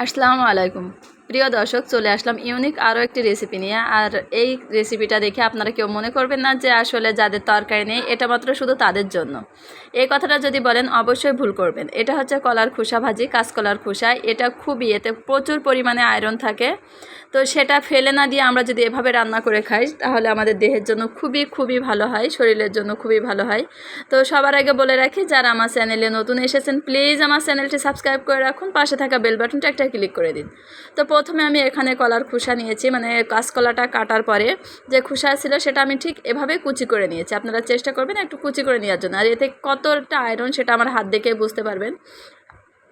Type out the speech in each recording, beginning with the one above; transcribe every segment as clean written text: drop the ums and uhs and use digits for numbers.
আসসালামু আলাইকুম প্রিয় দর্শক, চলে আসলাম ইউনিক আরও একটি রেসিপি নিয়ে। আর এই রেসিপিটা দেখে আপনারা কেউ মনে করবেন না যে আসলে যাদের তরকারি নেই এটা মাত্র শুধু তাদের জন্য। এই কথাটা যদি বলেন অবশ্যই ভুল করবেন। এটা হচ্ছে কলার খোসা ভাজি, কাঁচকলার খোসা। এটা খুবই, এতে প্রচুর পরিমাণে আয়রন থাকে। তো সেটা ফেলে না দিয়ে আমরা যদি এভাবে রান্না করে খাই তাহলে আমাদের দেহের জন্য খুবই খুবই ভালো হয়, শরীরের জন্য খুবই ভালো হয়। তো সবার আগে বলে রাখি, যারা আমার চ্যানেলে নতুন এসেছেন প্লিজ আমার চ্যানেলটি সাবস্ক্রাইব করে রাখুন, পাশে থাকা বেল বাটনটা একটা ক্লিক করে দিন। তো প্রথমে আমি এখানে কলার খোসা নিয়েছি, মানে কাঁচকলাটা কাটার পরে যে খোসা ছিল সেটা আমি ঠিক এভাবে কুচি করে নিয়েছি। আপনারা চেষ্টা করবেন একটু কুচি করে নেওয়ার জন্য। আর এতে কতটা আয়রন সেটা আমার হাত দেখে বুঝতে পারবেন।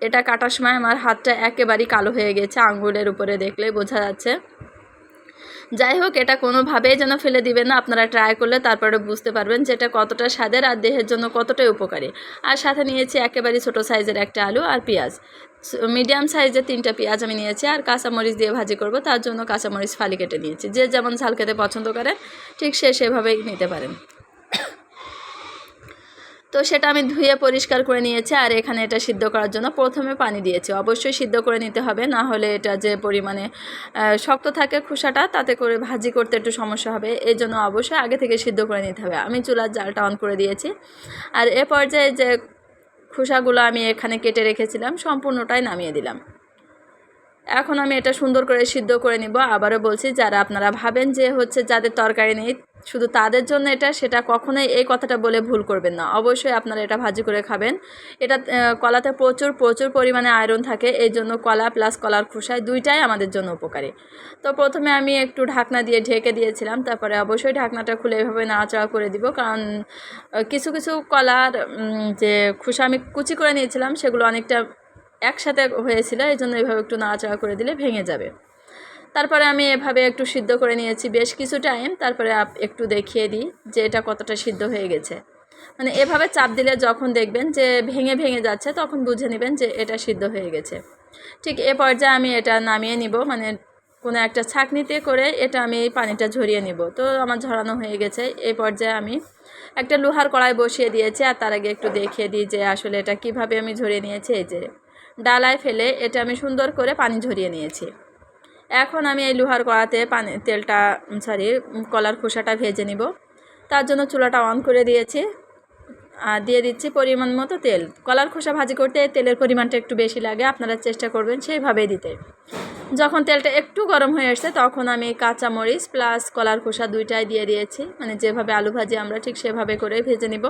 এটা কাটার সময় আমার হাতটা একেবারেই কালো হয়ে গেছে, আঙ্গুলের উপরে দেখলেই বোঝা যাচ্ছে। যাই হোক, এটা কোনোভাবেই যেন ফেলে দিবেন না। আপনারা ট্রাই করলে তারপরে বুঝতে পারবেন যে এটা কতটা স্বাদের আর দেহের জন্য কতটাই উপকারী। আর সাথে নিয়েছি একেবারেই ছোটো সাইজের একটা আলু আর পেঁয়াজ, মিডিয়াম সাইজের 3টা পেঁয়াজ আমি নিয়েছি। আর কাঁচামরিচ দিয়ে ভাজি করব, তার জন্য কাঁচামরিচ ফালি কেটে নিয়েছি। যে যেমন ঝাল খেতে পছন্দ করে ঠিক সেভাবেই নিতে পারেন। তো সেটা আমি ধুয়ে পরিষ্কার করে নিয়েছি। আর এখানে এটা সিদ্ধ করার জন্য প্রথমে পানি দিয়েছি। অবশ্যই সিদ্ধ করে নিতে হবে, না হলে এটা যে পরিমাণে শক্ত থাকে খোসাটা, তাতে করে ভাজি করতে একটু সমস্যা হবে। এই জন্য অবশ্যই আগে থেকে সিদ্ধ করে নিতে হবে। আমি চুলার জালটা অন করে দিয়েছি। আর এ পর্যায়ে যে খোসাগুলো আমি এখানে কেটে রেখেছিলাম সম্পূর্ণটাই নামিয়ে দিলাম। এখন আমি এটা সুন্দর করে সিদ্ধ করে নিব। আবারও বলছি, যারা আপনারা ভাবেন যে হচ্ছে যাদের তরকারি নেই শুধু তাদের জন্য এটা, সেটা কখনোই এই কথাটা বলে ভুল করবেন না। অবশ্যই আপনারা এটা ভাজি করে খাবেন। এটা কলাতে প্রচুর প্রচুর পরিমাণে আয়রন থাকে, এই জন্য কলা প্লাস কলার খোসায় দুইটাই আমাদের জন্য উপকারী। তো প্রথমে আমি একটু ঢাকনা দিয়ে ঢেকে দিয়েছিলাম, তারপরে অবশ্যই ঢাকনাটা খুলে এভাবে নাড়াচাড়া করে দিব। কারণ কিছু কিছু কলার যে খোসা আমি কুচি করে নিয়েছিলাম সেগুলো অনেকটা একসাথে হয়েছিল, এই জন্য এভাবে একটু নাড়াচাড়া করে দিলে ভেঙে যাবে। তারপরে আমি এভাবে একটু সিদ্ধ করে নিয়েছি বেশ কিছু টাইম। তারপরে একটু দেখিয়ে দিই যে এটা কতটা সিদ্ধ হয়ে গেছে। মানে এভাবে চাপ দিলে যখন দেখবেন যে ভেঙে ভেঙে যাচ্ছে তখন বুঝে নেবেন যে এটা সিদ্ধ হয়ে গেছে। ঠিক এ পর্যায়ে আমি এটা নামিয়ে নিব, মানে কোনো একটা ছাঁকনিতে করে এটা আমি এই পানিটা ঝরিয়ে নিব। তো আমার ঝরানো হয়ে গেছে। এই পর্যায়ে আমি একটা লোহার কড়াই বসিয়ে দিয়েছি। আর তার আগে একটু দেখিয়ে দিই যে আসলে এটা কিভাবে আমি ঝরিয়ে নিয়েছি। এই যে ডালায় ফেলে এটা আমি সুন্দর করে পানি ঝরিয়ে নিয়েছি। এখন আমি এই লোহার কড়াতে কলার খোসাটা ভেজে নিব। তার জন্য চুলাটা অন করে দিয়েছি। আর দিয়ে দিচ্ছি পরিমাণ মতো তেল। কলার খোসা ভাজি করতে তেলের পরিমাণটা একটু বেশি লাগে, আপনারা চেষ্টা করবেন সেইভাবেই দিতে। যখন তেলটা একটু গরম হয়ে আসছে তখন আমি কাঁচামরিচ প্লাস কলার খোসা দুইটাই দিয়ে দিয়েছি, মানে যেভাবে আলু ভাজি আমরা ঠিক সেভাবে করে ভেজে নিব।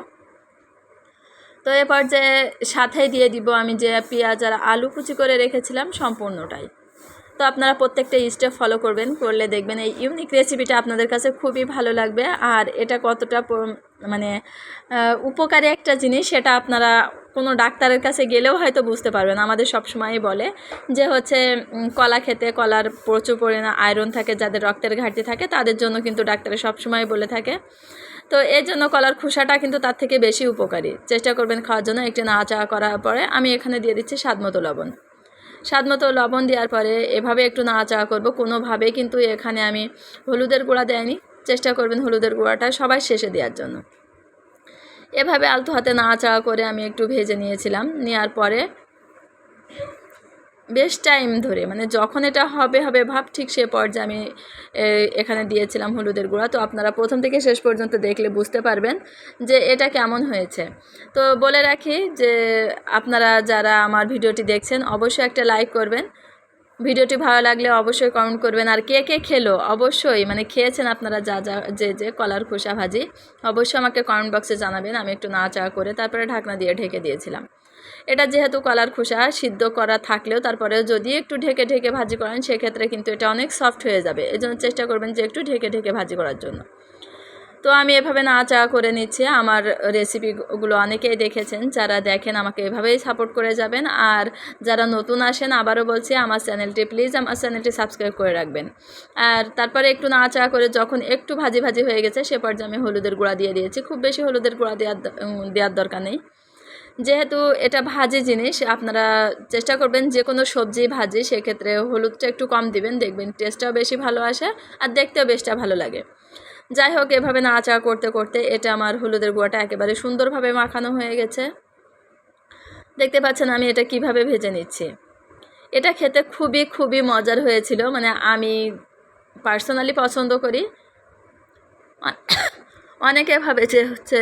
তো এ পর্যায়ে সাথেই দিয়ে দিব আমি যে পেঁয়াজ আর আলু কুচি করে রেখেছিলাম সম্পূর্ণটাই। তো আপনারা প্রত্যেকটা স্টেপ ফলো করবেন, করলে দেখবেন এই ইউনিক রেসিপিটা আপনাদের কাছে খুবই ভালো লাগবে। আর এটা কতটা মানে উপকারী একটা জিনিস সেটা আপনারা কোনো ডাক্তারের কাছে গেলেও হয়তো বুঝতে পারবেন। আমাদের সবসময়ই বলে যে হচ্ছে কলা খেতে, কলার প্রচুর পরিমাণে আয়রন থাকে, যাদের রক্তের ঘাটতি থাকে তাদের জন্য কিন্তু ডাক্তারে সবসময় বলে থাকে। তো এই জন্য কলার খোসাটা কিন্তু তার থেকে বেশি উপকারী। চেষ্টা করবেন খাওয়ার জন্য। একটু নাড়াচাড়া করার পরে আমি এখানে দিয়ে দিচ্ছি স্বাদমতো লবণ। স্বাদমতো লবণ দেওয়ার পরে এভাবে একটু নাড়াচাড়া করব। কোনোভাবেই কিন্তু এখানে আমি হলুদের গুঁড়া দেয়নি। চেষ্টা করবেন হলুদের গুঁড়াটা সবাই শেষে দেওয়ার জন্য। এভাবে আলতো হাতে নাড়াচাড়া করে আমি একটু ভেজে নিয়েছিলাম। নেওয়ার পরে বেশ টাইম ধরে, মানে যখন এটা হবে ভাব ঠিক সে পর্যায়ে আমি এখানে দিয়েছিলাম হলুদের গুঁড়া। তো আপনারা প্রথম থেকে শেষ পর্যন্ত দেখলে বুঝতে পারবেন যে এটা কেমন হয়েছে। তো বলে রাখি যে আপনারা যারা আমার ভিডিওটি দেখছেন অবশ্যই একটা লাইক করবেন। ভিডিওটি ভালো লাগলে অবশ্যই কমেন্ট করবেন। আর কে কে খেলো অবশ্যই, মানে খেয়েছেন আপনারা যে কলার খোসা ভাজি, অবশ্যই আমাকে কমেন্ট বক্সে জানাবেন। আমি একটু নাড়াচাড়া করে তারপরে ঢাকনা দিয়ে ঢেকে দিয়েছিলাম। এটা যেহেতু কলার খোসা সিদ্ধ করা থাকলেও তারপরেও যদি একটু ঢেকে ঢেকে ভাজি করেন সেক্ষেত্রে কিন্তু এটা অনেক সফট হয়ে যাবে। এই জন্য চেষ্টা করবেন যে একটু ঢেকে ঢেকে ভাজি করার জন্য। তো আমি এভাবে নাড়াচাড়া করে নিচ্ছি। আমার রেসিপিগুলো অনেকেই দেখেছেন, যারা দেখেন আমাকে এভাবেই সাপোর্ট করে যাবেন। আর যারা নতুন আসেন আবারও বলছি আমার চ্যানেলটি সাবস্ক্রাইব করে রাখবেন। আর তারপরে একটু নাড়াচাড়া করে যখন একটু ভাজি ভাজি হয়ে গেছে সে পর্যায়ে আমি হলুদের গুঁড়া দিয়ে দিয়েছি। খুব বেশি হলুদের গুঁড়া দেওয়ার দরকার নেই, যেহেতু এটা ভাজি জিনিস। আপনারা চেষ্টা করবেন যে কোনো সবজি ভাজি সেক্ষেত্রে হলুদটা একটু কম দিবেন, দেখবেন টেস্টটাও বেশি ভালো আসে আর দেখতেও বেশটা ভালো লাগে। যাই হোক, এভাবে নাড়াচাড়া করতে করতে এটা আমার হলুদের গুঁড়াটা একেবারে সুন্দরভাবে মাখানো হয়ে গেছে। দেখতে পাচ্ছেন আমি এটা কিভাবে ভেজে নিচ্ছি। এটা খেতে খুবই খুবই মজার হয়েছিল, মানে আমি পার্সোনালি পছন্দ করি। অনেকে ভাবে যে হচ্ছে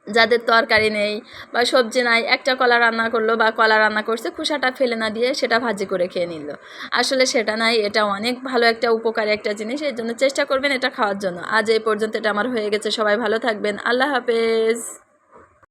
যাদের তরকারি নেই বা সবজি নাই, একটা কলা রান্না করলো বা কলা রান্না করছে, খোসাটা ফেলে না দিয়ে সেটা ভাজি করে খেয়ে নিল। আসলে সেটা নাই, এটা অনেক ভালো একটা উপকারী একটা জিনিস, এই জন্য চেষ্টা করবেন এটা খাওয়ার জন্য। আজ এই পর্যন্ত, এটা আমার হয়ে গেছে। সবাই ভালো থাকবেন, আল্লাহ হাফেজ।